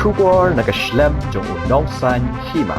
Shubor nakaslem jong unongsan Hima.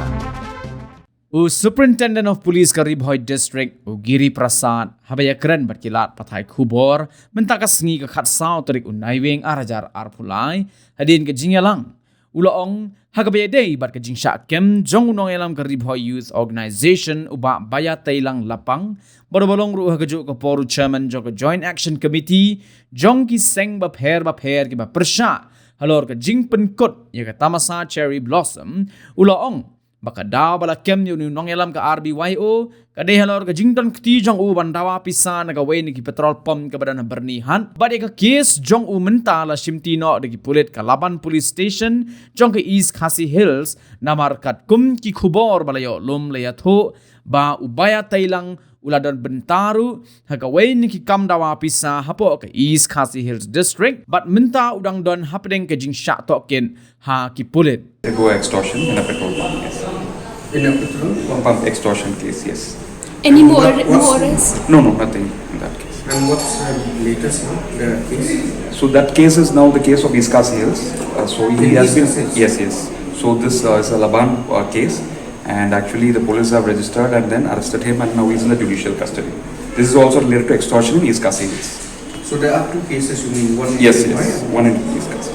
Superintendent of Police ka Rbyo District Giri Prasad habayakren berkilat patai kubor mentakas ngi ka khatsau tarik unaiweng arajar arpulai hadin ke jingyalang ulaong hagabay bat ka jingsha kem jong unong elam ka Rbyo Youth Organization uba baya tailang lapang borobolong ru hagaju ka poru chairman jong ka Joint Action Committee jong ki seng ba pher ki ba persha halor ka jingpen kot ya ka tamasa cherry blossom ulaong baka daw bala kem yu nong elam ka RBYO kadeh halor ka jington kti jong u Dawa Pisa nagaway ni petrol pump ka badan bernihan bade ka case jong u menta la simtino de ki pulit ka laban police station jong ka East Khasi Hills namarkat kum ki khubor balayo lum layatho ba ubaya tailang uladon bentaru hagaway ni ki kam Dawa Pisa hapo ka East Khasi Hills District but menta udang don happening ka jing sha token ha ki pulit go extortion in a petrol pump, yes. In a petrol Pump extortion case, yes. Any more arrests? No, nothing in that case. And what's the latest now, the case? So that case is now the case of East Khasi Hills. So he has been, yes. So this is a Laban case, and actually the police have registered and then arrested him, and now he's in the judicial custody. This is also related to extortion in East Khasi Hills. So there are two cases, you mean one in Yes, Mumbai and one in East Khasi.